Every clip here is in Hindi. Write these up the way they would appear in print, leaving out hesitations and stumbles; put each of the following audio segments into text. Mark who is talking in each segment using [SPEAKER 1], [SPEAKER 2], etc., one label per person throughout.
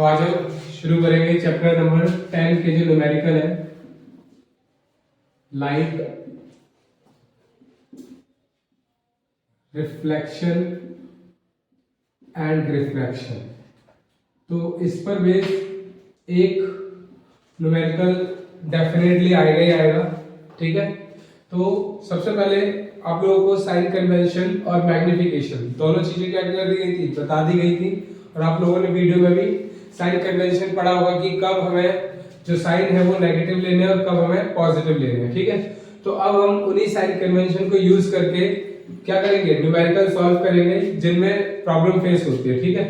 [SPEAKER 1] आज हम शुरू करेंगे चैप्टर नंबर 10 के जो न्यूमेरिकल है, लाइट, रिफ्लेक्शन एंड रिफ्रैक्शन। तो इस पर बेस एक न्यूमेरिकल डेफिनेटली आएगा ही आएगा, ठीक है। तो सबसे पहले आप लोगों को साइन कन्वेंशन और मैग्निफिकेशन दोनों चीजें क्या कर दी गई थी, बता दी गई थी। और आप लोगों ने वीडियो में भी साइन कन्वेंशन पढ़ा होगा कि कब हमें जो साइन है वो नेगेटिव लेने हैं और कब हमें पॉजिटिव लेने हैं, ठीक है। तो अब हम उन्हीं साइन कन्वेंशन को यूज करके क्या करेंगे, न्यूमेरिकल सॉल्व करेंगे जिनमें प्रॉब्लम फेस होती है, ठीक है।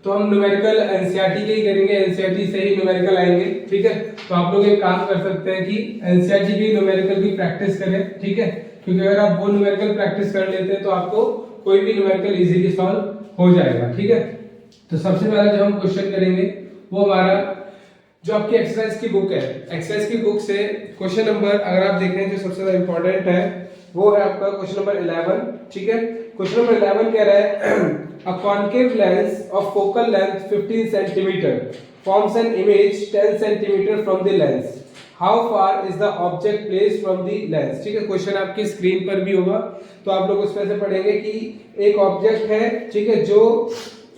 [SPEAKER 1] तो हम न्यूमेरिकल एनसीईआरटी के ही करेंगे, एनसीईआरटी से ही न्यूमेरिकल आएंगे, ठीक है। तो आप लोग एक काम कर सकते हैं कि एनसीईआरटी की न्यूमेरिकल की प्रैक्टिस करें, ठीक है। क्योंकि अगर आप वो न्यूमेरिकल प्रैक्टिस कर लेते हैं तो आपको कोई भी न्यूमेरिकल इजीली सॉल्व हो जाएगा, ठीक है। तो सबसे पहले जो हम क्वेश्चन करेंगे वो हमारा जो आपकी एक्सरसाइज की बुक है, एक्सरसाइज की बुक से क्वेश्चन नंबर अगर आप देखें जो सबसे ज्यादा इंपॉर्टेंट है वो है आपका क्वेश्चन नंबर 11, ठीक है। क्वेश्चन नंबर 11 कह रहा है a concave lens of focal length 15 centimetre forms an image 10 centimetre from the lens, how far is the object placed from the lens, ठीक है। क्वेश्चन आपकी स्क्रीन पर भी होगा, तो आप लोग उसमें से पढ़ेंगे कि एक ऑब्जेक्ट है, ठीक है, जो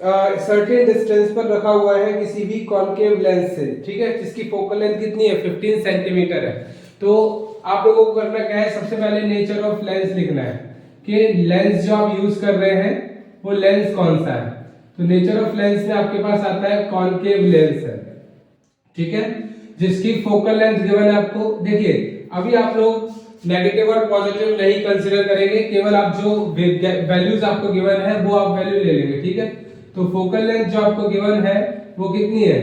[SPEAKER 1] सर्टेन डिस्टेंस पर रखा हुआ है किसी भी कॉन्केव लेंस से, ठीक है, जिसकी फोकल लेंथ कितनी है, 15 सेंटीमीटर है। तो आप लोगों को करना क्या है, सबसे पहले नेचर ऑफ लेंस लिखना है कि लेंस जो आप यूज कर रहे हैं वो लेंस कौन सा है। तो नेचर ऑफ लेंस में आपके पास आता है कॉन्केव लेंस है, ठीक है, जिसकी फोकल लेंथ गिवन है आपको। देखिए अभी आप लोग नेगेटिव और पॉजिटिव नहीं कंसीडर करेंगे, केवल आप जो वैल्यूज आपको गिवन है वो आप वैल्यू ले लेंगे, ठीक है। तो फोकल लेंथ जो आपको गिवन है वो कितनी है,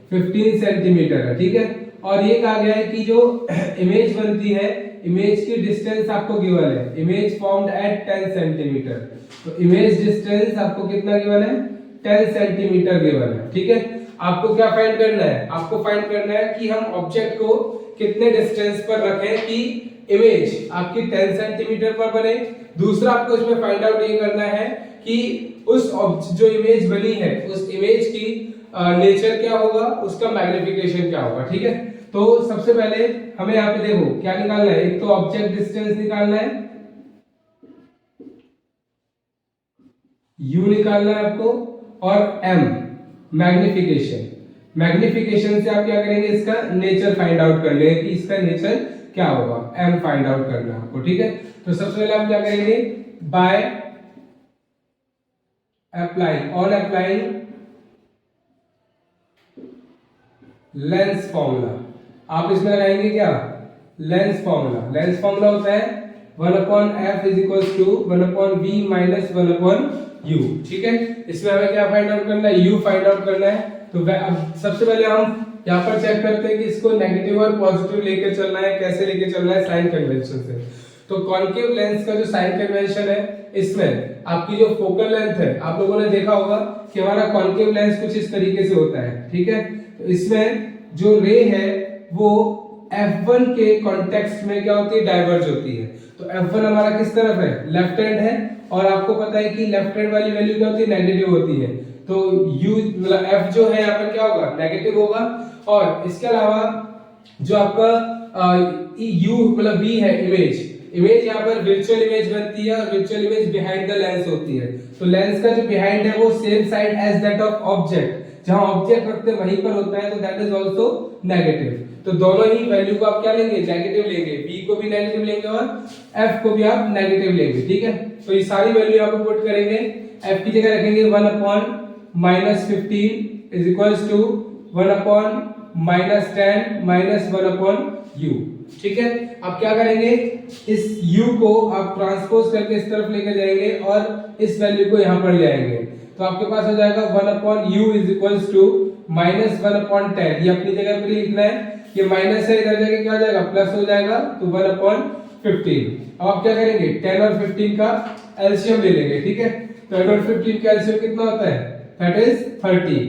[SPEAKER 1] 15 सेंटीमीटर है, ठीक है। और ये कहा गया है कि जो इमेज बनती है, इमेज की डिस्टेंस आपको गिवन है, इमेज फॉर्म्ड एट 10 सेंटीमीटर। तो इमेज डिस्टेंस आपको कितना गिवन है, 10 सेंटीमीटर गिवन है, ठीक है। आपको क्या फाइंड करना है, आपको फाइंड करना है कि हम ऑब्जेक्ट को कितने डिस्टेंस पर रखें कि इमेज आपकी 10 सेंटीमीटर पर बने। दूसरा आपको इसमें फाइंड आउट ये करना है कि उस जो इमेज बनी है उस इमेज की नेचर क्या होगा, उसका मैग्निफिकेशन क्या होगा, ठीक है। तो सबसे पहले हमें यहाँ पे देखो क्या निकालना है, एक तो ऑब्जेक्ट डिस्टेंस निकालना है, u निकालना है आपको, और m मैग्निफिकेशन। मैग्निफिकेशन से आप क्या करेंगे, इसका नेचर फाइंड आउट कर लेंगे कि इसका नेचर क्या होगा, m फाइंड आउट करना है आपको, ठीक है। तो सबसे पहले हम क्या करेंगे, by applying, on applying lens formula. आप इसमें लगाएंगे क्या, लेंस फॉर्मूला। लेंस फॉर्मूला होता है 1/f = 1/v - 1/u, ठीक है। इसमें हमें क्या फाइंड आउट करना है, u फाइंड आउट करना है। तो अब सबसे पहले हम यहाँ पर चेक करते हैं कि इसको नेगेटिव और पॉजिटिव लेके चलना है, कैसे लेके चलना है, साइन कन्वेंशन से। तो कॉन्केव लेंस का जो साइन कन्वेंशन है, इसमें आपकी जो फोकल लेंथ है, आप लोगों ने देखा होगा कि हमारा कॉन्केव लेंस कुछ इस तरीके से होता है, ठीक है। तो इसमें जो रे है वो f1 के कॉन्टेक्स्ट में क्या होती है, डाइवर्ज होती है। तो f1 हमारा किस तरफ है, लेफ्ट हैंड है, और आपको पता है कि लेफ्ट हैंड वाली वैल्यू क्या होती है, नेगेटिव होती है। तो u मतलब f जो है यहाँ पर क्या होगा, नेगेटिव होगा। और इसके अलावा जो आपका u मतलब v है, इमेज, इमेज यहाँ पर वर्चुअल इमेज बनती है, और virtual image behind the lens होती है। तो लेंस का जो बिहाइंड है वो same side as that of object, जहां ऑब्जेक्ट रखते हैं वहीं पर होता है, तो दैट इज आल्सो नेगेटिव। तो दोनों ही वैल्यू को आप क्या लेंगे, नेगेटिव लेंगे, v को भी नेगेटिव लेंगे और f को भी आप नेगेटिव लेंगे, ठीक है। तो ये सारी वैल्यू यहाँ पे पुट करेंगे, f की जगह रखेंगे 1/-15 = 1/10 - 1/u, ठीक है। अब क्या करेंगे, इस u को आप ट्रांसपोज करके इस तरफ लेकर जाएंगे और इस वैल्यू को यहाँ पर ले आएंगे। तो आपके पास हो जाएगा 1/u = -1/10। ये अपनी जगह पर लिखना है, ये माइनस है, इधर जाके क्या हो जाएगा, प्लस हो जाएगा, तो 1/15। अब आप क्या करेंगे, 10 और 15 का एलसीएम ले लेंगे, ठीक है। तो 10 और 15 का एलसीएम कितना होता है, दैट इज 30।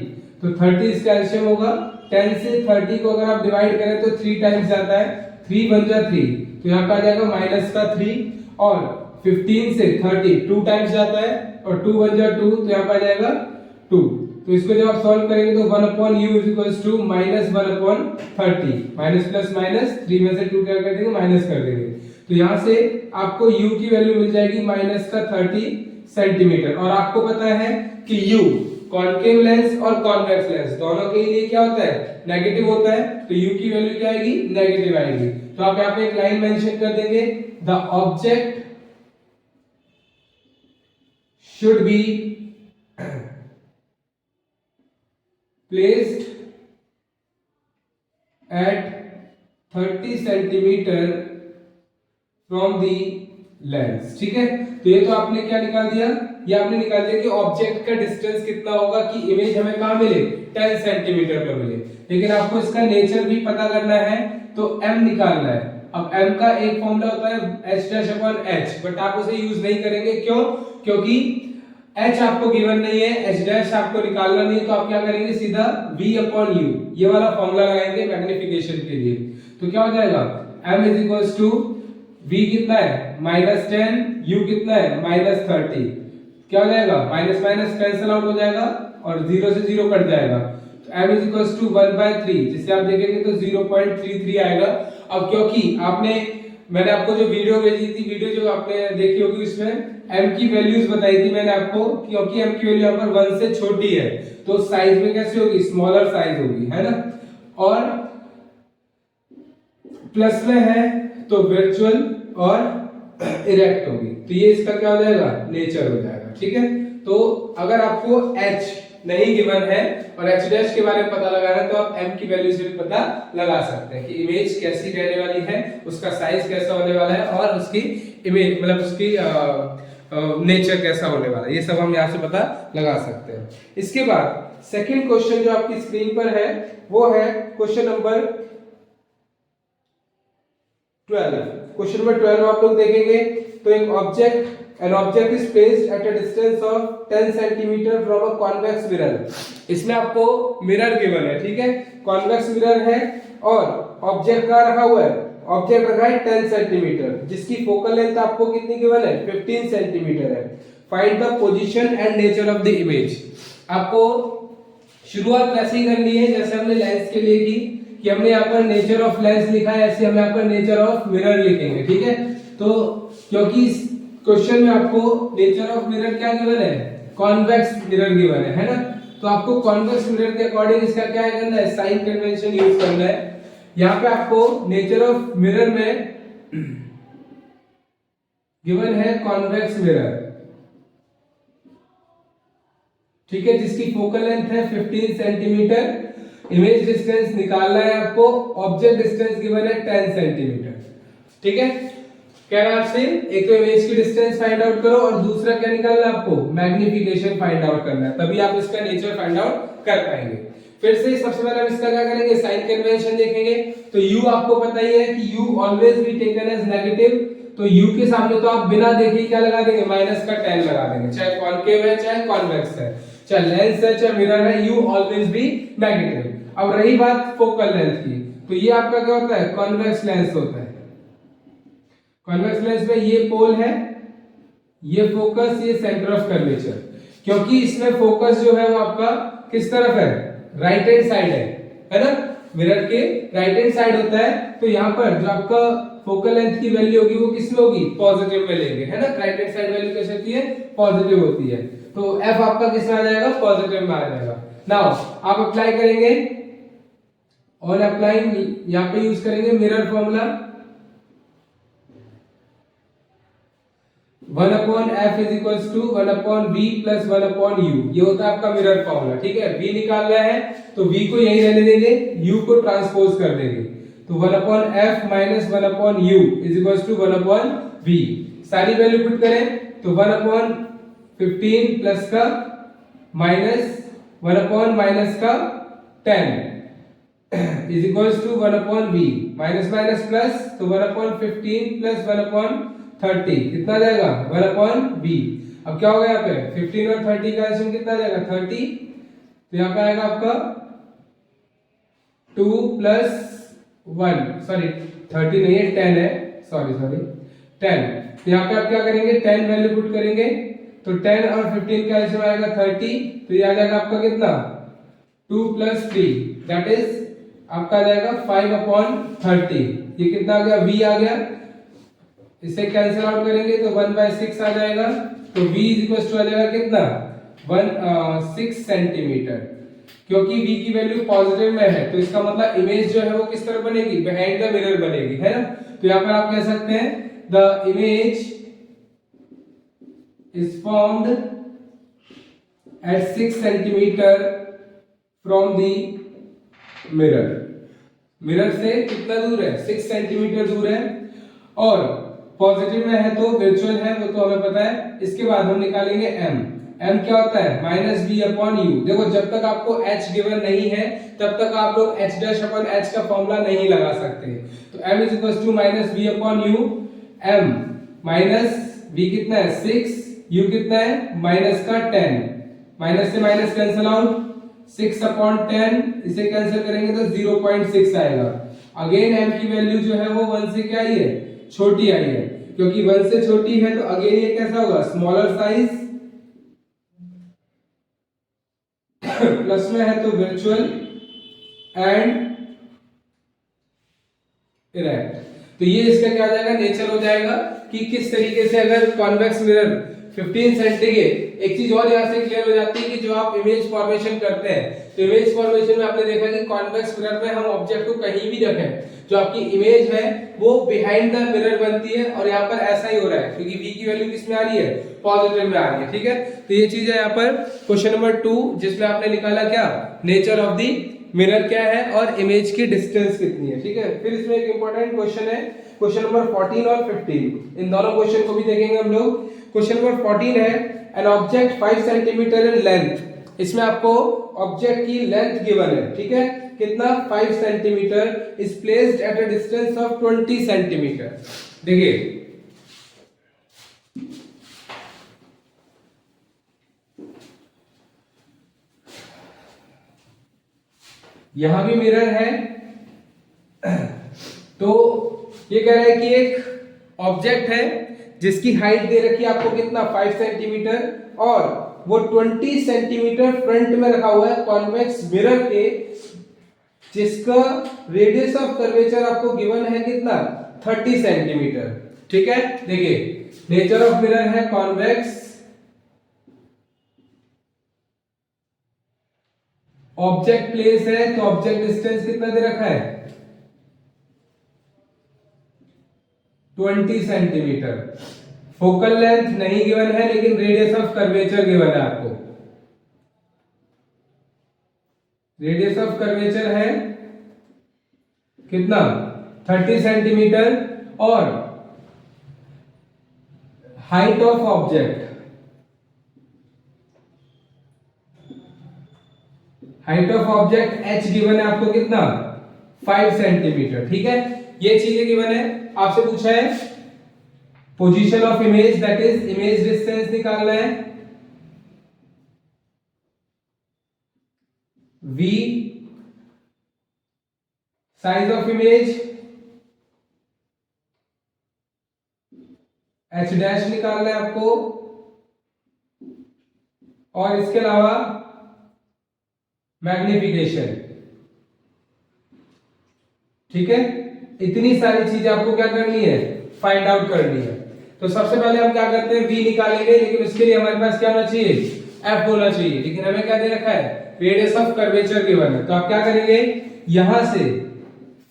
[SPEAKER 1] तो 30 इसका एलसीएम होगा। 10 से 30 को अगर आप डिवाइड करें तो 3 टाइम्स जाता है, 3 बन जा 3, तो यहाँ का आ जाएगा -3। और 15 से 30 2 टाइम्स जाता है, और 2 बन जा 2, तो यहाँ पर आ जाएगा 2। तो इसको जब आप सॉल्व करेंगे तो 1 upon u is equals to minus 1 upon 30, minus plus minus 3 में से 2 क्या कर देंगे, माइनस कर देंगे। तो यहाँ से आपको u की वैल्यू मिल जाएगी माइनस का 30 सेंटीमीटर। और आपको पता है कि u कॉनकेव लेंस और कॉन्वेक्स लेंस दोनों के लिए क्या होता है, नेगेटिव होता है। तो u की वैल्यू क्या आएगी, नेगेटिव आएगी। तो आप यहाँ पे एक लाइन मेंशन कर देंगे, the object should be placed at 30 centimetre from the lens. ठीक है, तो ये तो आपने क्या निकाल दिया, ये आपने निकाल दिया कि ऑब्जेक्ट का डिस्टेंस कितना होगा कि इमेज हमें कहां मिले, 10 सेंटीमीटर पे मिले। लेकिन आपको इसका नेचर भी पता करना है, तो m निकालना है। अब m का एक फॉर्मूला होता है h dash upon h, but आप उसे यूज नहीं करेंगे। क्यों? क्योंकि h आपको गिवन नहीं है, h डैश आपको निकालना नहीं है। तो आप क्या करेंगे, सीधा v अपॉन u ये वाला फॉर्मूला लगाएंगे मैग्निफिकेशन के लिए। तो क्या हो जाएगा, m is equals to v कितना है -10, u कितना है -30। क्या हो जाएगा, माइनस माइनस कैंसिल आउट हो जाएगा और 0 से 0 कट जाएगा। तो m इज इक्वल्स टू 1/3, जिससे आप देखेंगे तो 0.33 आएगा। अब क्योंकि मैंने आपको जो वीडियो भेजी थी, वीडियो जो आपने देखी होगी, उसमें m की वैल्यूज बताई थी मैंने आपको, क्योंकि m की वैल्यू यहाँ पर 1 से छोटी है तो साइज में कैसे होगी, स्मॉलर साइज होगी, है ना। और प्लस में है तो वर्चुअल और इरेक्ट होगी। तो ये इसका क्या हो जाएगा, नेचर हो जाएगा। ठीक है, तो अगर आपको h नहीं गिवन है और h डैश के बारे में पता लगाना है, तो आप m की वैल्यू से भी पता लगा सकते हैं कि इमेज कैसी रहने वाली है, उसका साइज कैसा होने वाला है और उसकी इमेज मतलब उसकी नेचर कैसा होने वाला है, ये सब हम यहाँ से पता लगा सकते हैं। इसके बाद सेकंड क्वेश्चन जो आपकी स्क्रीन पर है वो है क्वेश्चन नंबर 12। क्वेश्चन नंबर 12 आप लोग देखेंगे तो एक an object is placed at a distance of 10 centimetre from a convex mirror. इसमें आपको मिरर गिवन है, ठीक है, कॉन्वेक्स मिरर है और ऑब्जेक्ट का रखा हुआ है, ऑब्जेक्ट रखा है 10 सेंटीमीटर, जिसकी फोकल लेंथ आपको कितनी गिवन है, 15 सेंटीमीटर है। Find the position and nature of the image. आपको शुरुआत वैसे ही करनी है जैसे हमने लेंस के लिए की, कि हमने यहाँ पर नेचर ऑफ लेंस लिखा है, ऐसे हम यहाँ पर नेचर ऑफ मिरर लिखेंगे। ठीक है, तो क्योंकि इस क्वेश्चन में आपको नेचर ऑफ मिरर क्या गिवन है, कॉन्वेक्स मिरर गिवन है ना। तो आपको कॉन्वेक्स मिरर के अकॉर्डिंग इसका क्या करना है, साइन कन्वेंशन यूज करना है। यहाँ पे आपको नेचर ऑफ मिरर में गिवन है कॉन्वेक्स मिरर, ठीक है, जिसकी फोकल लेंथ है 15 सेंटीमीटर। इमेज डिस्टेंस निकालना है आपको, ऑब्जेक्ट डिस्टेंस गिवन है 10 सेंटीमीटर। ठीक है, कह रहा है आपसे एक तो इमेज की डिस्टेंस फाइंड आउट करो और दूसरा क्या निकालना है आपको, मैग्निफिकेशन फाइंड आउट करना है, तभी आप इसका नेचर फाइंड आउट कर पाएंगे। फिर से सबसे पहले हम इसका क्या करेंगे, साइन कन्वेंशन देखेंगे। तो u आपको पता ही है कि u always be taken as negative, तो u के सामने तो आप बिना देखे क्या लगा देंगे, माइनस का 10 लगा देंगे, चाहे कॉनकेव है चाहे कॉन्वेक्स है, चाहे लेंस है चाहे मिरर है, u ऑलवेज बी नेगेटिव। अब रही बात फोकल लेंथ की, तो ये आपका क्या होता है, कॉन्वेक्स लेंस होता है। कॉन्वेक्स लेंस में ये पोल है, ये फोकस, ये सेंटर ऑफ कर्वेचर। क्योंकि इसमें फोकस जो है वो आपका किस तरफ है, राइट हैंड साइड है ना, मिरर के राइट हैंड साइड होता है। तो यहाँ पर जो आपका फोकल लेंथ की वैल्यू होगी वो किस में होगी, पॉजिटिव में लेंगे, है ना। राइट हैंड साइड वैल्यू कैसे होती है, पॉजिटिव होती है। तो f आपका किस में आ जाएगा, पॉजिटिव में आ जाएगा। नाउ आप अप्लाई करेंगे, और अप्लाइंग यहाँ पे यूज करेंगे mirror formula, 1 upon f is equals to 1 upon v plus 1 upon u, ये होता है आपका मिरर फॉर्मूला। ठीक है, v निकालना है तो v को यही रहने देंगे, u को ट्रांसपोज कर देंगे। तो 1 upon f minus 1 upon u is equals to 1 upon v। सारी वैल्यू पुट करें तो 1 अपॉन 15 प्लस का माइनस 1 अपॉन माइनस का 10 is equals to 1 upon v, minus minus plus, तो 1 अपॉन 15 प्लस 1 अपॉन 30 कितना जाएगा, 1 अपॉन v। अब क्या होगा यहाँ पे 15 और 30 का एडिशन कितना जाएगा, 30। तो यहाँ पे आएगा आपका 2 प्लस 1, सॉरी 30 नहीं है 10 है, सॉरी 10। तो यहाँ पे आप क्या करेंगे, 10 वैल्यू पुट करेंगे तो 10 और 15 का एलसीएम आएगा 30, तो ये आ जाएगा आपका कितना 2 + 3 दैट इज आपका आ जाएगा 5/30। ये कितना आ गया v आ गया, इसे कैंसिल आउट करेंगे तो 1/6 आ जाएगा, तो v आ जाएगा कितना 6 सेंटीमीटर। क्योंकि v की वैल्यू पॉजिटिव में है तो इसका मतलब इमेज जो है वो किस तरफ बनेगी, बिहाइंड द मिरर बनेगी, है ना। तो यहाँ पर आप कह सकते हैं the image is formed at 6 centimeter from the mirror। Mirror से कितना दूर है, 6 सेंटीमीटर दूर है, और पॉजिटिव में है तो वर्चुअल है वो तो हमें पता है। इसके बाद हम निकालेंगे m। m क्या होता है -v/u। देखो जब तक आपको h गिवन नहीं है तब तक आप लोग h' का फॉर्मूला नहीं लगा सकते। तो m -v/u। m minus v कितना है 6, u कितना है -10, माइनस से माइनस कैंसिल आउट, 6/10 इसे कैंसिल करेंगे तो 0.6 आएगा। अगेन m की वैल्यू जो है वो 1 से क्या आई है, छोटी आई है, क्योंकि 1 से छोटी है तो अगेन ये कैसा होगा, स्मॉलर साइज, प्लस में है तो वर्चुअल एंड इरेक्ट। तो ये इसका क्या हो जाएगा, नेचर हो जाएगा कि किस तरीके से अगर कॉन्वेक्स मिरर 15 सेंटीग्रेड। एक चीज और यहाँ से क्लियर हो जाती है कि जो आप इमेज फॉर्मेशन करते हैं तो इमेज फॉर्मेशन में आपने देखा कि कॉन्वेक्स मिरर में हम ऑब्जेक्ट को कहीं भी रखें, जो आपकी इमेज है वो बिहाइंड द मिरर बनती है, और यहाँ पर ऐसा ही हो रहा है क्योंकि v की वैल्यू किस में आ रही है, पॉजिटिव में आ रही है। ठीक है, तो ये चीज है यहाँ पर क्वेश्चन नंबर 2 जिसमें आपने निकाला क्या, नेचर ऑफ द मिरर क्या है और इमेज की डिस्टेंस कितनी है। ठीक है, फिर इसमें एक इंपॉर्टेंट क्वेश्चन है, क्वेश्चन नंबर 14 और 15, इन दोनों क्वेश्चन को भी देखेंगे हम लोग। क्वेश्चन नंबर 14 है an object 5 centimetre in length. इसमें आपको ऑब्जेक्ट की लेंथ गिवन है, ठीक है, कितना 5 centimetre, is placed at a distance of 20 centimetre. देखिए यहां भी मिरर है, तो ये कह रहा है कि एक ऑब्जेक्ट है जिसकी हाइट दे रखी है आपको कितना 5 सेंटीमीटर, और वो 20 सेंटीमीटर फ्रंट में रखा हुआ है कॉन्वेक्स मिरर के, जिसका रेडियस ऑफ कर्वेचर आपको गिवन है कितना 30 सेंटीमीटर। ठीक है, देखिए नेचर ऑफ मिरर है कॉन्वेक्स, ऑब्जेक्ट प्लेस है तो ऑब्जेक्ट डिस्टेंस कितना दे रखा है 20 सेंटीमीटर। फोकल लेंथ नहीं गिवन है लेकिन रेडियस ऑफ कर्वेचर गिवन है आपको, रेडियस ऑफ कर्वेचर है कितना 30 सेंटीमीटर, और height of object, height of object h given है आपको कितना 5 सेंटीमीटर। ठीक है, ये चीजें गिवन है। आपसे पूछा है position of image, that is image distance निकालना है, v, size of image h dash निकालना है आपको, और इसके अलावा मैग्निफिकेशन। ठीक है, इतनी सारी चीजें आपको क्या करनी है, फाइंड आउट करनी है। तो सबसे पहले हम क्या करते हैं, v निकालेंगे, लेकिन उसके लिए हमारे पास क्या होना चाहिए, f होना चाहिए, लेकिन हमें क्या दे रखा है, रेडियस ऑफ कर्वेचर गिवन है। तो आप क्या करेंगे, यहां से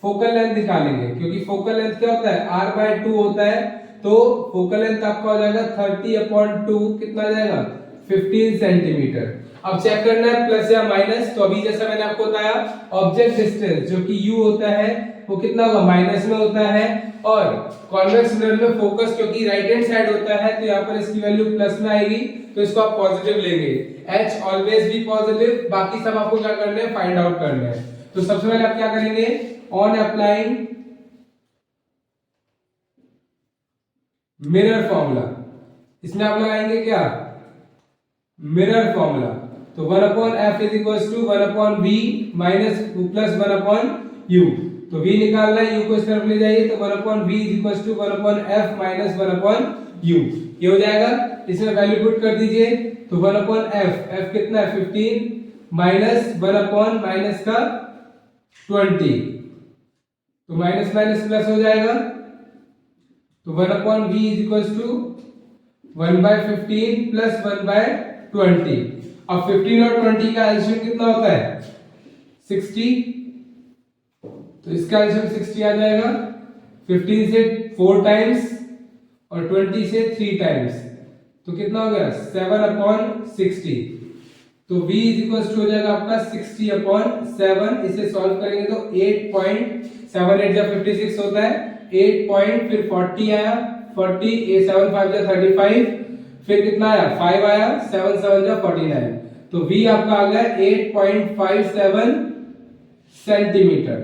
[SPEAKER 1] फोकल लेंथ निकालेंगे, क्योंकि फोकल लेंथ क्या होता है r/2 होता है, तो फोकल लेंथ आपका हो जाएगा 30/2, कितना आ जाएगा 15 सेंटीमीटर। अब चेक करना है प्लस या माइनस, तो अभी जैसा मैंने आपको बताया ऑब्जेक्ट डिस्टेंस जो कि u होता है वो कितना होगा माइनस में होता है, और कॉन्वेक्स मिरर में फोकस क्योंकि राइट हैंड साइड होता है तो यहाँ पर इसकी वैल्यू प्लस में आएगी, तो इसको आप पॉजिटिव लेंगे, h ऑलवेज भी पॉजिटिव, बाकी सब आपको क्या करना है, फाइंड आउट करना है। तो सबसे पहले आप क्या करेंगे, ऑन अप्लाइंग मिरर फॉर्मूला, इसमें आप लगाएंगे क्या, मिरर फॉर्मूला, तो 1/f is equals to 1/v minus plus 1/u, तो v निकालना है, u को इस तरफ ले जाइए, तो 1/v is equals to 1/f minus 1/u। ये हो जाएगा, इसमें वैल्यू पुट कर दीजिए तो 1 अपॉन एफ कितना है 15 माइनस 1 अपॉन माइनस का 20, तो माइनस माइनस प्लस हो जाएगा, तो 1 upon v is equal to 1/15 plus 1/20। अब 15 और 20 का एलसीएम कितना होता है 60, तो इसका एलसीएम 60 आ जाएगा। 15 से 4 टाइम्स और 20 से 3 टाइम्स, तो कितना हो गया 7 अपॉन 60, तो v इज इक्वल टू हो जाएगा आपका 60 अपॉन 7। इसे सॉल्व करेंगे तो 8.78 जब 56 होता है 8 फिर 40 आया, 40 a 7 5 जा 35, फिर कितना आया 5 आया, 7 7 जा 49, तो v आपका आ गया 8.57 सेंटीमीटर।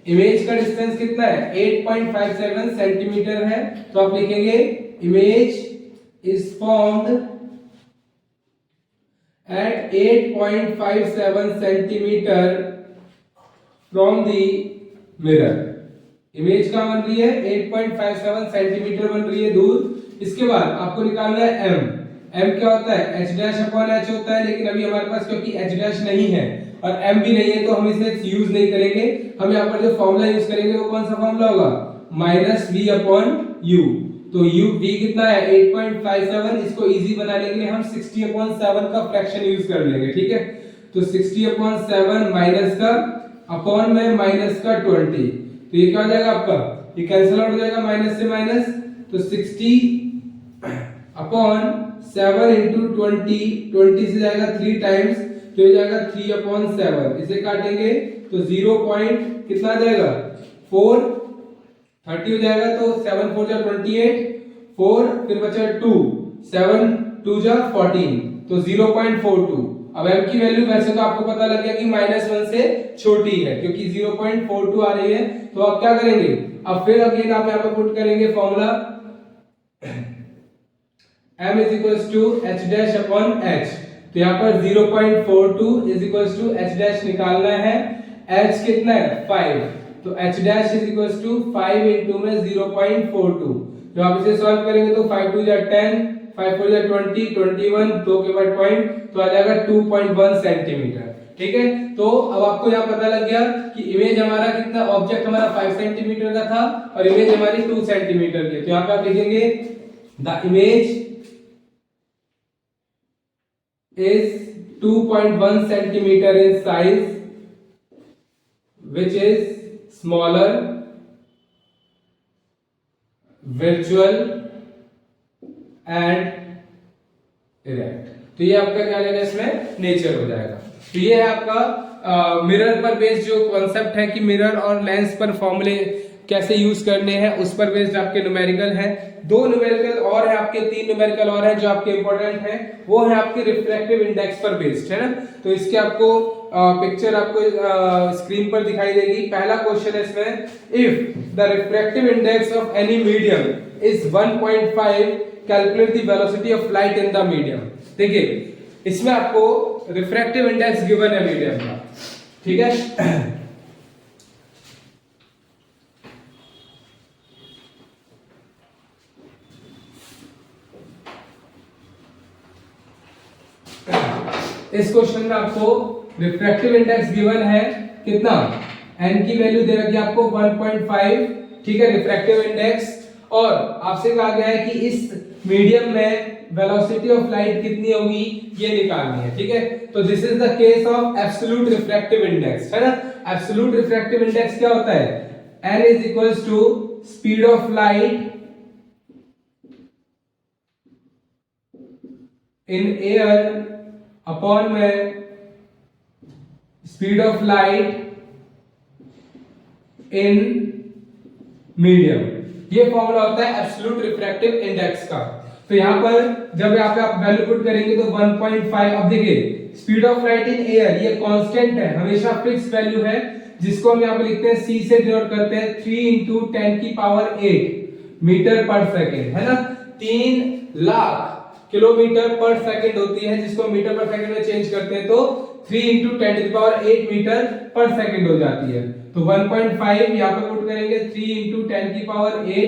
[SPEAKER 1] इमेज का डिस्टेंस कितना है 8.57 सेंटीमीटर है, तो आप लिखेंगे image is formed at 8.57 centimeter from the mirror। Image का बन रही है 8.57 सेंटीमीटर बन रही है दूर। इसके बाद आपको निकालना है m। m क्या होता है h डैश अपॉन h होता है, लेकिन अभी हमारे पास क्योंकि h डैश नहीं है और m भी नहीं है तो हम इसे यूज नहीं करेंगे। हम यहाँ पर जो फॉर्मूला यूज करेंगे वो कौन सा फॉर्मूला होगा माइनस v अपॉन u। तो u v कितना है 8.57, इसको इजी बनाने के लिए हम 60 अपॉन 7 का फ्रैक्शन यूज कर लेंगे, ठीक है। तो 60 अपॉन 7 माइनस का अपॉन में माइनस का 20, तो ये क्या हो जाएगा आपका ये कैंसिल आउट हो जाएगा माइनस से माइनस, तो 60 अपॉन 7 इंटू 20 से जाएगा 3 टाइम्स, तो ये जाएगा 3 अपॉन 7। इसे काटेंगे तो 0 पॉइंट कितना आ जाएगा 4 30 हो जाएगा, तो 7 4 जा 28, 4 फिर बचा 2 7 2 जा 14, तो 0.42। अब m की वैल्यू वैसे तो आपको पता लग गया कि -1 से छोटी है क्योंकि 0.42 आ रही है, तो आप क्या करेंगे अब फिर अगेन आप यहाँ पे पुट करेंगे formula m is equals to h dash upon h। तो यहाँ पर 0.42 is equals to h dash निकालना है, h कितना है 5, तो h dash is equals to 5 into में 0.42। जब आप इसे सॉल्व करेंगे तो 5 2 जा 10, 5 4 जा 20, 21 2 के बाद पॉइंट, तो आ जाएगा 2.1 सेंटीमीटर, ठीक है। तो अब आपको यहाँ पता लग गया कि इमेज हमारा कितना ऑब्जेक्ट हमारा 5 सेंटीमीटर का था और इमेज हमारी 2 सेंटीमीटर की। तो यहाँ पे आप लिखेंगे the image is 2.1 centimeter in size, which is smaller, virtual and erect। तो ये आपका क्या जाएगा इसमें नेचर हो जाएगा। तो ये है आपका मिरर पर बेस्ड जो कॉन्सेप्ट है कि मिरर और लेंस पर फॉर्मूले कैसे यूज करने हैं उस पर बेस्ड आपके न्यूमेरिकल है। 2 न्यूमेरिकल और है आपके, 3 न्यूमेरिकल और है जो आपके इंपॉर्टेंट है, वो है आपके रिफ्रैक्टिव इंडेक्स पर बेस्ड है ना। तो इसके आपको पिक्चर आपको स्क्रीन पर दिखाई देगी। पहला क्वेश्चन है इसमें, if the refractive index of any medium is 1.5 calculate the velocity of light in the medium. देखिए इसमें आपको रिफ्रैक्टिव इंडेक्स गिवन है मीडियम का, ठीक है। इस क्वेश्चन में आपको रिफ्रैक्टिव इंडेक्स गिवन है कितना, n की वैल्यू दे रखी है आपको 1.5, ठीक है रिफ्रैक्टिव इंडेक्स, और आपसे कहा गया है कि इस मीडियम में वेलोसिटी ऑफ लाइट कितनी होगी ये निकालनी है, ठीक है। तो this is the case of absolute refractive index, है ना। एब्सोल्यूट रिफ्रैक्टिव इंडेक्स क्या होता है, n is equals to speed of light in air upon में speed of light in medium. ये फॉर्मूला होता है एब्सोल्यूट रिफ्रैक्टिव इंडेक्स का। तो यहां पर जब यहाँ पे आप वैल्यू पुट करेंगे तो 1.5। अब देखिए speed of light in air ये कांस्टेंट है, हमेशा फिक्स वैल्यू है, जिसको हम यहाँ पे लिखते हैं c से डिनोट करते हैं 3 × 10⁸ मीटर पर सेकेंड, है ना। 3 लाख किलोमीटर पर सेकंड होती है, जिसको मीटर पर सेकंड में चेंज करते हैं तो 3 × 10⁸ मीटर पर सेकंड हो जाती है। तो 1.5 यहाँ पे पुट करेंगे 3 × 10⁸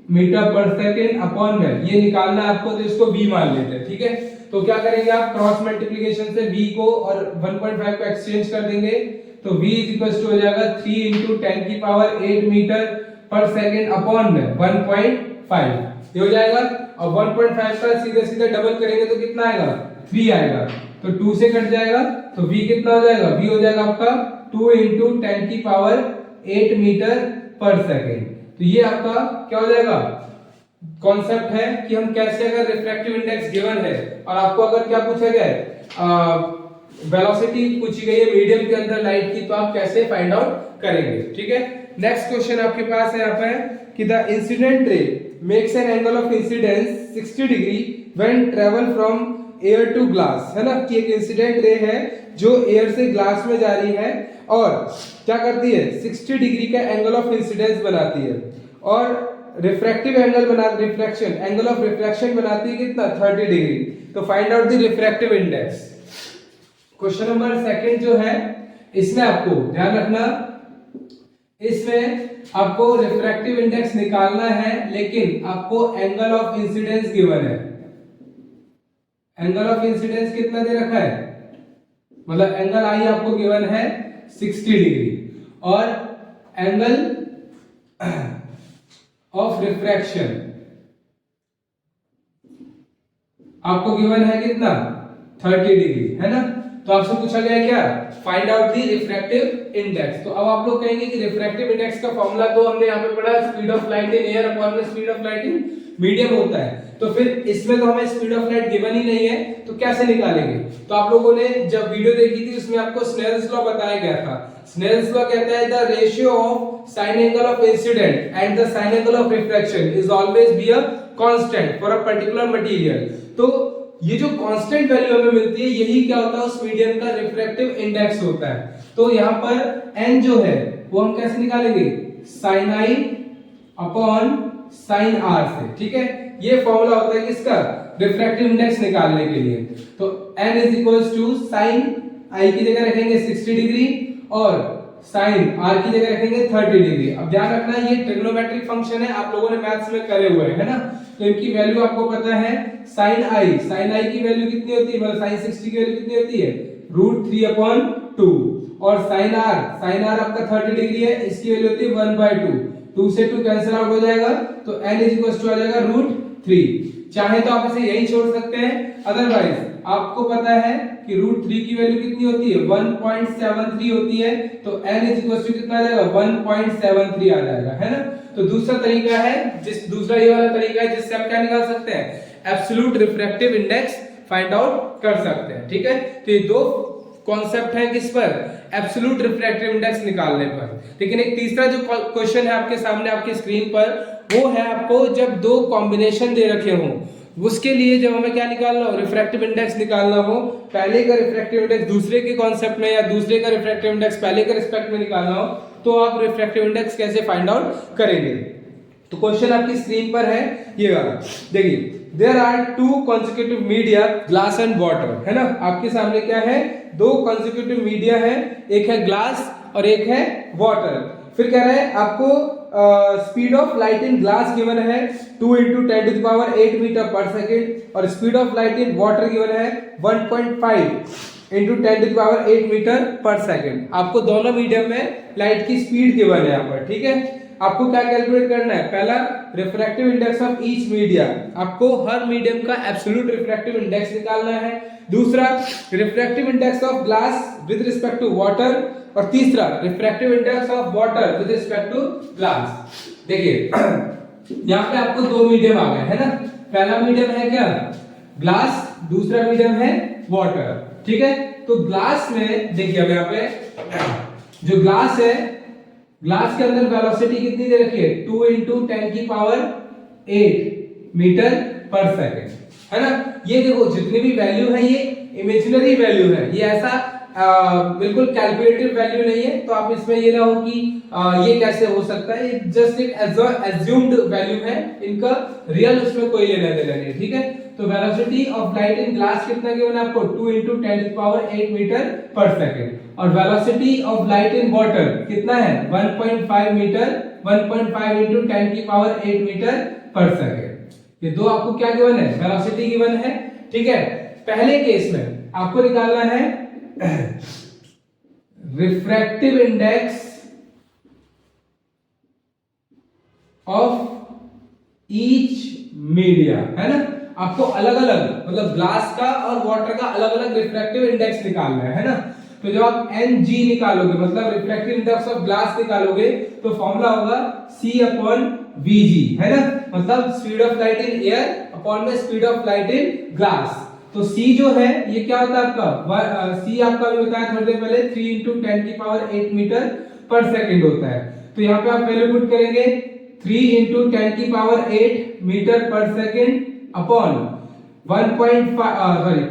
[SPEAKER 1] मीटर पर सेकेंड अपॉन में ये निकालना है आपको, तो इसको v मान लेते हैं, ठीक है। तो क्या करेंगे आप, क्रॉस मल्टीप्लिकेशन से v को और 1.5 को एक्सचेंज कर देंगे, तो v हो जाएगा 3 into 10 की पावर 8 मीटर पर सेकेंड अपॉन में 1.5, ये हो जाएगा। और 1.5 का सीधे सीधे डबल करेंगे तो कितना आएगा, 3 आएगा, तो 2 से कट जाएगा, तो v कितना हो जाएगा, v हो जाएगा आपका 2 into 10 की पावर 8 मीटर पर सेकेंड। तो ये आपका क्या हो जाएगा, कॉन्सेप्ट है कि हम कैसे, अगर रिफ्रैक्टिव इंडेक्स गिवन है और आपको अगर क्या पूछा गया है, वेलोसिटी पूछी गई है मीडियम के अंदर लाइट की, तो आप कैसे फाइंड आउट करेंगे, ठीक है। नेक्स्ट क्वेश्चन आपके पास है यहाँ पे कि the incident ray makes an angle of incidence 60 degree when travel from air to glass, है ना, कि एक इंसिडेंट रे है जो एयर से ग्लास में जा रही है और क्या करती है, 60 डिग्री का एंगल ऑफ इंसिडेंस बनाती है, और रिफ्रैक्टिव एंगल बना, रिफ्लेक्शन एंगल ऑफ रिफ्लेक्शन बनाती है कितना, 30 डिग्री। तो find out the refractive index. Question number second जो है, इसमें आपको ध्यान रखना, इसमें आपको रिफ्रैक्टिव इंडेक्स निकालना है, लेकिन आपको एंगल ऑफ इंसिडेंस गिवन है। एंगल ऑफ इंसिडेंस कितना दे रखा है, मतलब एंगल आई आपको गिवन है 60 डिग्री, और एंगल ऑफ रिफ्रैक्शन आपको गिवन है कितना, 30 डिग्री, है ना। तो आपसे पूछा गया क्या, find out the refractive index. तो अब आप लोग कहेंगे कि रिफ्रैक्टिव इंडेक्स का फॉर्मूला तो हमने यहाँ पे पढ़ा, speed of light in air upon में speed of light in medium होता है, तो फिर इसमें तो हमें स्पीड ऑफ लाइट गिवन ही नहीं है, तो कैसे निकालेंगे। तो आप लोगों ने जब वीडियो देखी थी उसमें आपको स्नेल्स लॉ बताया गया था। स्नेल्स लॉ कहता है the ratio of sine angle of incident and the sign angle of refraction is always be a constant for a particular material. तो ये जो कांस्टेंट वैल्यू हमें मिलती है, यही क्या होता है, उस मीडियम का रिफ्रैक्टिव इंडेक्स होता है। तो यहाँ पर n जो है वो हम कैसे निकालेंगे, sin i upon sin r से, ठीक है। ये फॉर्मूला होता है किसका, रिफ्रैक्टिव इंडेक्स निकालने के लिए। तो n is equals to sin i की जगह रखेंगे 60 डिग्री और sin r की जगह रखेंगे 30 डिग्री। अब ध्यान रखना, ये ट्रिग्नोमेट्रिक फंक्शन है, आप लोगों ने मैथ्स में करे हुए हैं, है ना। तो इनकी वैल्यू आपको पता है, sin i की वैल्यू कितनी होती है, मतलब sin 60 की वैल्यू कितनी होती है, √3/2, और sin r आपका 30 डिग्री है, इसकी वैल्यू होती है 1/2, 2 से 2 कैंसिल आउट हो जाएगा, तो n इज इक्वल टू आ जाएगा √3। चाहे तो आप इसे यही छोड़ सकते हैं, अदरवाइज आपको पता है कि √3 की वैल्यू कितनी होती है, 1.73 होती है, तो n इज इक्वल टू कितना आ जाएगा, 1.73 आ जाएगा, है ना। तो दूसरा तरीका है, दूसरा ये वाला तरीका है जिससे आप क्या निकाल सकते हैं, absolute refractive index find out कर सकते हैं, ठीक है। तो ये दो कॉन्सेप्ट है किस पर, एब्सोल्यूट रिफ्रैक्टिव इंडेक्स निकालने पर। लेकिन एक तीसरा जो क्वेश्चन है आपके सामने आपकी स्क्रीन पर, वो है आपको जब दो कॉम्बिनेशन दे रखे हों, उसके लिए जब हमें क्या निकालना हो, रिफ्रैक्टिव इंडेक्स निकालना हो, पहले का रिफ्रैक्टिव इंडेक्स दूसरे के कॉन्सेप्ट में या दूसरे का रिफ्रैक्टिव इंडेक्स पहले के रिस्पेक्ट में निकालना हो, तो आप रिफ्रैक्टिव इंडेक्स कैसे फाइंड आउट करेंगे। तो क्वेश्चन आपकी स्क्रीन पर है ये वाला, देखिए, there are 2 consecutive media glass and water, है ना। आपके सामने क्या है, 2 consecutive मीडिया है, एक है ग्लास और एक है वाटर। फिर कह रहा है आपको speed of light in glass given है 2 into 10⁸ मीटर पर सेकेंड, और speed of light in water given है 1.5 into 10⁸ मीटर पर सेकेंड। आपको दोनों मीडियम में लाइट की स्पीड गिवन है यहाँ पर, ठीक है। आपको क्या कैलकुलेट करना है, पहला refractive index of each media, आपको हर मीडियम का एब्सोल्यूट रिफ्रैक्टिव इंडेक्स निकालना है। दूसरा refractive index of glass with respect to water, और तीसरा refractive index of water with respect to glass. देखिए यहाँ पे आपको 2 मीडियम आ गए, है ना। पहला मीडियम है क्या, ग्लास, दूसरा मीडियम है वाटर, ठीक है। तो ग्लास में देखिए, अब यहाँ पे जो ग्लास है, ग्लास के अंदर वेलोसिटी कितनी दे रखी है, 2 into 10⁸ मीटर पर सेकेंड, है ना। ये देखो जितनी भी वैल्यू है ये इमेजिनरी वैल्यू है, ये ऐसा बिल्कुल कैलकुलेटिव वैल्यू नहीं है, तो आप इसमें ये ना हो कि ये कैसे हो सकता है, ये जस्ट एक एज्यूम्ड वैल्यू है, इनका रियल उसमें कोई लेना देना नहीं, ठीक है। तो velocity of light in glass कितना गिवन है आपको, 2 into 10⁸ मीटर पर सेकेंड, और velocity of light in water कितना है, 1.5 मीटर, 1.5 into 10⁸ मीटर पर सेकेंड। ये दो आपको क्या गिवन है, वेलोसिटी गिवन है। ठीक है, पहले केस में आपको निकालना है refractive index of each media, है ना। आपको अलग अलग मतलब ग्लास का और वाटर का अलग अलग रिफ्रैक्टिव इंडेक्स निकालना है ना। तो जब आप Ng निकालोगे मतलब रिफ्रैक्टिव इंडेक्स ऑफ ग्लास निकालोगे तो फॉर्मूला होगा C/Vg, है ना। मतलब speed of light in air upon में speed of light in glass. तो C जो है ये क्या होता है आपका, C आपका भी बताया थोड़ी देर पहले 3 × 10⁸ मीटर पर सेकंड होता है। तो यहाँ पे आप वैल्यू पुट करेंगे 3 × 10⁸ मीटर पर सेकंड अपॉन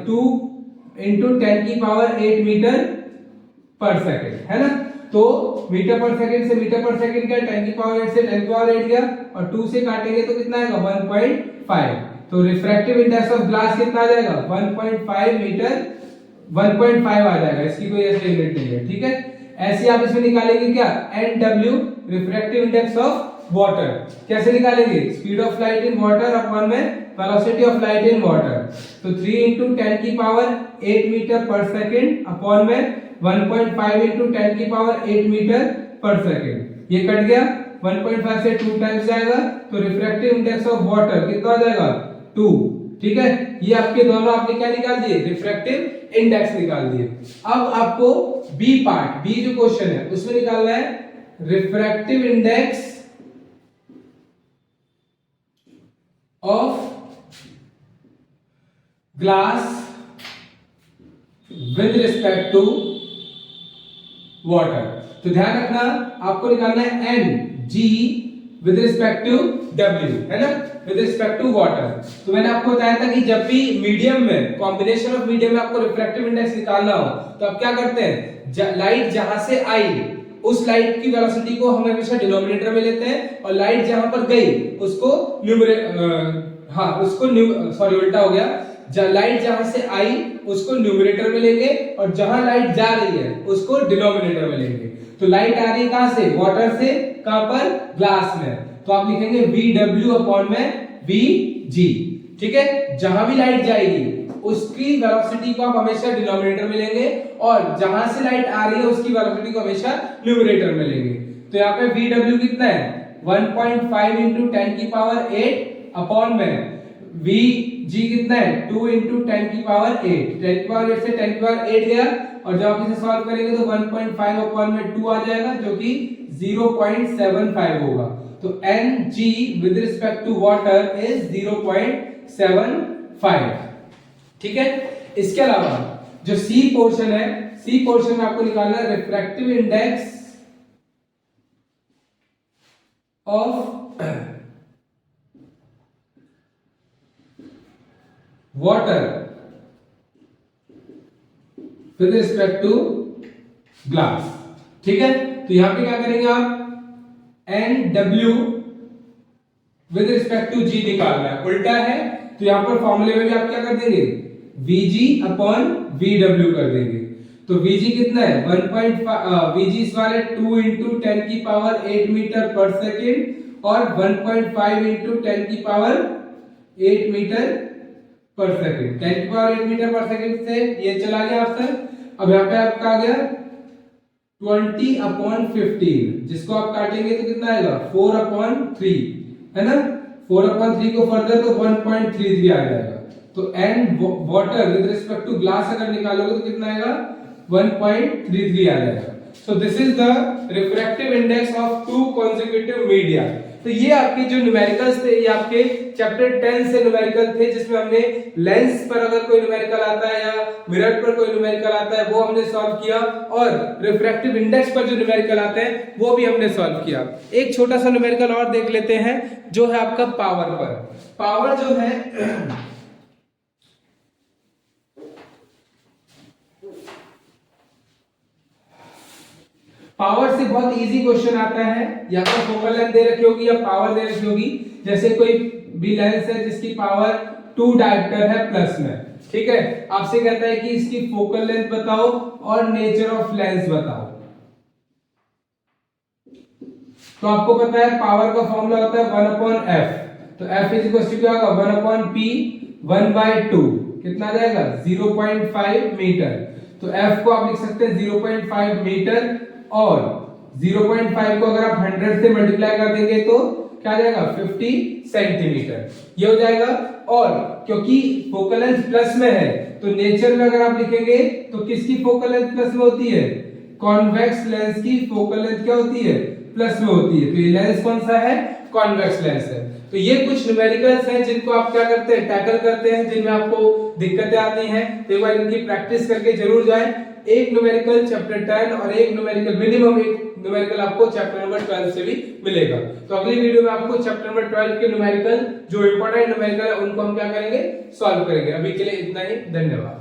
[SPEAKER 1] 2 × 10⁸ मीटर पर सेकंड, है ना। तो मीटर पर सेकंड से मीटर पर सेकंड क्या, 10⁸ से 10⁸ गया और 2 से काटेंगे तो कितना आएगा 1.5। तो रिफ्रैक्टिव इंडेक्स ऑफ ग्लास कितना आ जाएगा 1.5 मीटर, 1.5 आ जाएगा, इसकी कोई ऐसी यूनिट नहीं है। ठीक है, ऐसे आप इसमें निकालेंगे क्या, Nw refractive index of water. कैसे निकालेंगे, speed of light in water upon में velocity of light in water. तो 3 × 10⁸ मीटर पर सेकंड अपॉन में 1.5 × 10⁸ मीटर पर सेकंड। ये कट गया, 1.5 से 2 टाइम्स जाएगा तो रिफ्रैक्टिव इंडेक्स ऑफ वाटर कितना आ जाएगा 2। ठीक है, ये आपके दोनों आपने क्या निकाल दिए, रिफ्रैक्टिव इंडेक्स निकाल दिए। अब आपको बी पार्ट, बी जो क्वेश्चन है उसमें निकालना है refractive index of glass with respect to water. तो ध्यान रखना आपको निकालना है Ng with respect to W, है ना, विद रिस्पेक्ट टू वाटर। तो मैंने आपको बताया था कि जब भी मीडियम में, कॉम्बिनेशन ऑफ मीडियम में आपको रिफ्रैक्टिव इंडेक्स निकालना हो तो आप क्या करते हैं, लाइट जहां से आई उस लाइट की वेलोसिटी को हम हमेशा डिनोमिनेटर में लेते हैं और लाइट जहां पर गई उसको उल्टा हो गया, लाइट जहां से आई उसको न्यूमरेटर में लेंगे और जहां लाइट जा रही है उसको डिनोमिनेटर में लेंगे। तो लाइट आ रही है कहां से, वाटर से, कहां पर, ग्लास में। तो आप लिखेंगे VW अपॉन में VG। ठीक है, जहां भी लाइट जाएगी उसकी वेलोसिटी को आप हमेशा डिनोमिनेटर में लेंगे और जहां से लाइट आ रही है उसकी वेलोसिटी को हमेशा न्यूमरेटर में लेंगे। तो यहाँ पे VW कितना है 1.5 × 10⁸ अपॉन में VG कितना है 2 × 10⁸ 10⁸ से 10⁸ गया और जब आप इसे सॉल्व करेंगे तो 1.5 अपॉन में 2 आ जाएगा जो कि 0.75 होगा। तो Ng with respect to water is 0.75। ठीक है, इसके अलावा जो C पोर्शन है, C पोर्शन में आपको निकालना है refractive index of water with respect to glass. ठीक है, तो यहां पे क्या करेंगे आप Nw with respect to G निकालना है, उल्टा है तो यहां पर फॉर्मूले में भी आप क्या कर देंगे Vg अपॉन Vw कर देंगे। तो Vg कितना है 1.5, Vg वाले 2 × 10⁸ मीटर पर सेकंड और 1.5 × 10⁸ मीटर पर सेकंड। 10⁸ मीटर पर सेकंड से ये चला गया आपसे। अब यहाँ पे आपका आ गया 20/15, जिसको आप काटेंगे तो कितना आएगा 4/3, है ना। 4/3 को फर्दर तो 1.33 आ जाएगा। तो N water with respect to glass अगर निकालोगे तो कितना आएगा 1.33 आ जाएगा। So this is the refractive index of two consecutive media. तो ये आपके जो न्यूमेरिकल्स थे, ये आपके चैप्टर 10 से न्यूमेरिकल थे, जिसमें हमने लेंस पर अगर कोई न्यूमेरिकल आता है या मिरर पर कोई न्यूमेरिकल आता है वो हमने सॉल्व किया और रिफ्रैक्टिव इंडेक्स पर जो न्यूमेरिकल आते हैं वो भी हमने सॉल्व किया। एक छोटा सा न्यूमेरिकल और देख लेते हैं जो है आपका पावर पर। पावर जो है पावर से बहुत इजी क्वेश्चन आता है, या तो फोकल लेंथ दे रखी होगी या पावर दे रखी होगी। जैसे कोई भी लेंस है जिसकी पावर 2 डायोप्टर है प्लस में, ठीक है, आपसे कहता है कि इसकी फोकल लेंथ बताओ और नेचर ऑफ लेंस बताओ। तो आपको पता है पावर का फॉर्मूला होता है 1/f। तो f इज इक्वल टू क्या होगा 1/p 1/2 कितना आ जाएगा 0.5 मीटर। तो f को आप लिख सकते हैं 0.5 मीटर और 0.5 को अगर आप 100 से मल्टीप्लाई कर देंगे तो क्या आ जाएगा 50 सेंटीमीटर ये हो जाएगा। और क्योंकि फोकल लेंथ प्लस में है तो नेचर में अगर आप लिखेंगे तो किसकी फोकल लेंथ प्लस में होती है, कॉन्वेक्स लेंस की फोकल लेंथ क्या होती है प्लस में होती है। तो ये लेंस कौन सा है, कॉन्वेक्स लेंस है। तो ये कुछ न्यूमेरिकल्स हैं जिनको आप क्या करते हैं टैकल करते हैं, जिनमें आपको दिक्कतें आती हैं तो एक बार इनकी प्रैक्टिस करके जरूर जाएं। एक न्यूमेरिकल चैप्टर 10 और एक न्यूमेरिकल मिनिमम एक न्यूमेरिकल आपको चैप्टर नंबर 12 से भी मिलेगा। तो अगली वीडियो में आपको चैप्टर नंबर 12 के न्यूमेरिकल जो इंपॉर्टेंट न्यूमेरिकल है उनको हम क्या करेंगे सॉल्व करेंगे। अभी के लिए इतना ही, धन्यवाद।